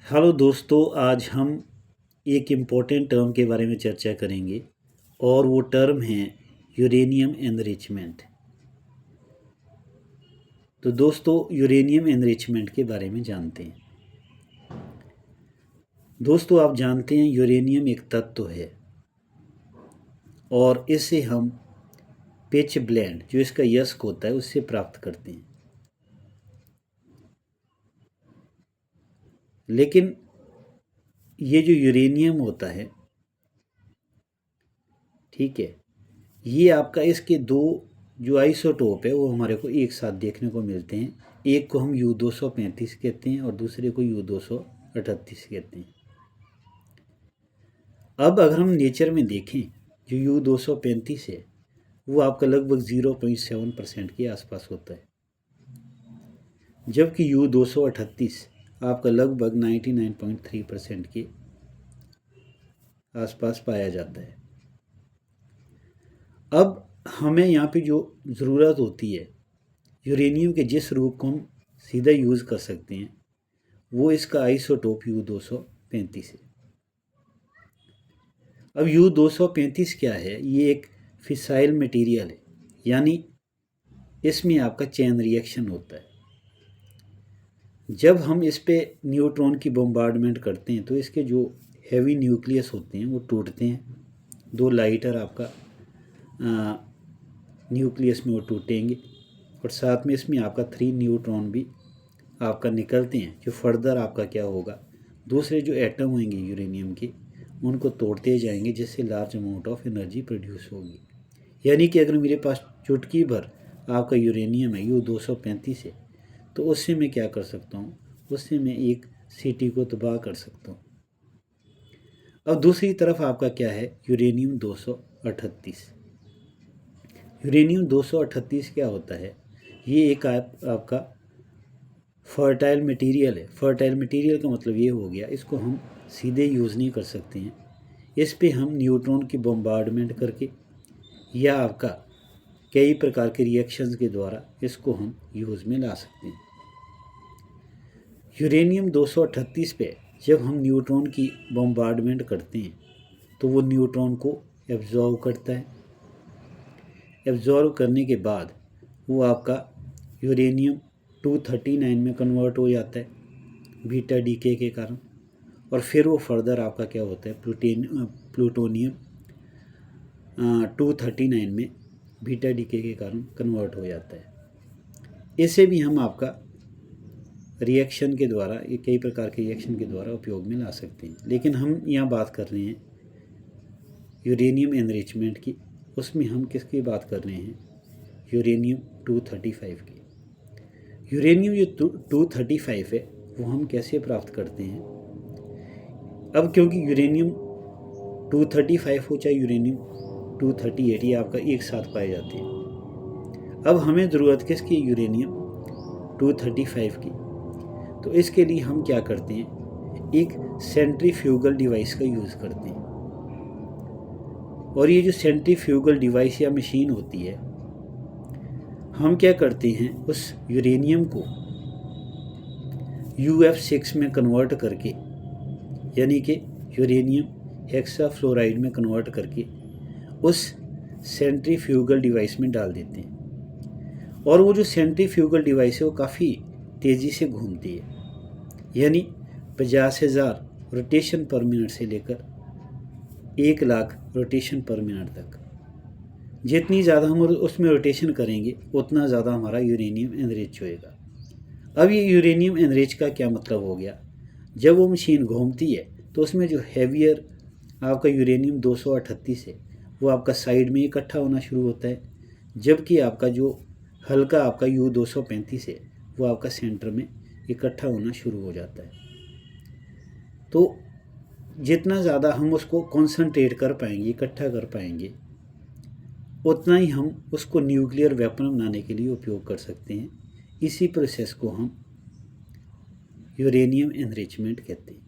Hello दोस्तों, आज हम एक इम्पोर्टेंट टर्म के बारे में चर्चा करेंगे और वो टर्म है यूरेनियम एनरिचमेंट। तो दोस्तों, यूरेनियम एनरिचमेंट के बारे में जानते हैं। दोस्तों, आप जानते हैं यूरेनियम एक तत्व है और इसे हम पिच ब्लेंड, जो इसका यस्क होता है, उससे प्राप्त करते हैं। लेकिन ये जो यूरेनियम होता है, ठीक है, ये आपका इसके दो जो आइसोटोप है वो हमारे को एक साथ देखने को मिलते हैं। एक को हम U235 कहते हैं और दूसरे को U238 कहते हैं। अब अगर हम नेचर में देखें, जो U235 है वो आपका लगभग 0.7% के आसपास होता है, जबकि U238 आपका लगभग 99.3% के आसपास पाया जाता है। अब हमें यहाँ पे जो ज़रूरत होती है, यूरेनियम के जिस रूप को हम सीधा यूज़ कर सकते हैं, वो इसका आइसोटोप U235 है। अब U235 क्या है? ये एक फिसाइल मटेरियल है, यानी इसमें आपका चेन रिएक्शन होता है। जब हम इस पे न्यूट्रॉन की बम्बार्डमेंट करते हैं तो इसके जो हैवी न्यूक्लियस होते हैं वो टूटते हैं। दो लाइटर आपका न्यूक्लियस में वो टूटेंगे और साथ में इसमें आपका 3 न्यूट्रॉन भी आपका निकलते हैं, जो फर्दर आपका क्या होगा, दूसरे जो एटम होंगे यूरेनियम के, उनको तोड़ते जाएंगे, जिससे large amount of energy produce होगी। यानी कि अगर मेरे पास चुटकी भर आपका यूरेनियम है, U235 है, तो उससे मैं क्या कर सकता हूँ, उससे मैं एक सिटी को तबाह कर सकता हूँ। अब दूसरी तरफ आपका क्या है, यूरेनियम 238। यूरेनियम 238 क्या होता है? ये एक आपका फर्टाइल मटेरियल है। फर्टाइल मटेरियल का मतलब ये हो गया, इसको हम सीधे यूज़ नहीं कर सकते हैं। इस पे हम न्यूट्रॉन की बम्बार्डमेंट करके या आपका कई प्रकार के रिएक्शंस के द्वारा इसको हम यूज़ में ला सकते हैं। यूरेनियम 238 पे जब हम न्यूट्रॉन की बम्बार्डमेंट करते हैं तो वो न्यूट्रॉन को एब्जॉर्व करता है। एब्जॉर्व करने के बाद वो आपका यूरेनियम 239 में कन्वर्ट हो जाता है बीटा डीके के कारण, और फिर वो फर्दर आपका क्या होता है, प्लूटोनियम 239 में बीटा डीके के कारण कन्वर्ट हो जाता है। इसे भी हम आपका रिएक्शन के द्वारा, ये कई प्रकार के रिएक्शन के द्वारा उपयोग में ला सकते हैं। लेकिन हम यहाँ बात कर रहे हैं यूरेनियम एनरिचमेंट की। उसमें हम किसकी बात कर रहे हैं? यूरेनियम 235 की। यूरेनियम जो 235 है वो हम कैसे प्राप्त करते हैं? अब क्योंकि यूरेनियम 235 हो चाहे यूरेनियम 238, ये आपका एक साथ पाए जाते हैं। अब हमें ज़रूरत किसकी? यूरेनियम 235 की। तो इसके लिए हम क्या करते हैं, एक सेंट्रीफ्यूगल डिवाइस का यूज़ करते हैं। और ये जो सेंट्रीफ्यूगल डिवाइस या मशीन होती है, हम क्या करते हैं, उस यूरेनियम को UF6 में कन्वर्ट करके, यानी कि यूरेनियम हेक्साफ्लोराइड में कन्वर्ट करके उस सेंट्रीफ्यूगल डिवाइस में डाल देते हैं। और वो जो सेंट्रीफ्यूगल डिवाइस है वो काफ़ी तेज़ी से घूमती है, यानी 50,000 रोटेशन पर मिनट से लेकर 1,00,000 रोटेशन पर मिनट तक। जितनी ज़्यादा हम उसमें रोटेशन करेंगे उतना ज़्यादा हमारा यूरेनियम एनरिच होएगा। अब ये यूरेनियम एनरिच का क्या मतलब हो गया? जब वो मशीन घूमती है तो उसमें जो हैवियर आपका यूरेनियम 238 है वो आपका साइड में इकट्ठा होना शुरू होता है, जबकि आपका जो हल्का आपका U235 है वो आपका सेंटर में इकट्ठा होना शुरू हो जाता है। तो जितना ज़्यादा हम उसको कॉन्सनट्रेट कर पाएंगे, इकट्ठा कर पाएंगे, उतना ही हम उसको न्यूक्लियर वेपन बनाने के लिए उपयोग कर सकते हैं। इसी प्रोसेस को हम यूरेनियम एनरिचमेंट कहते हैं।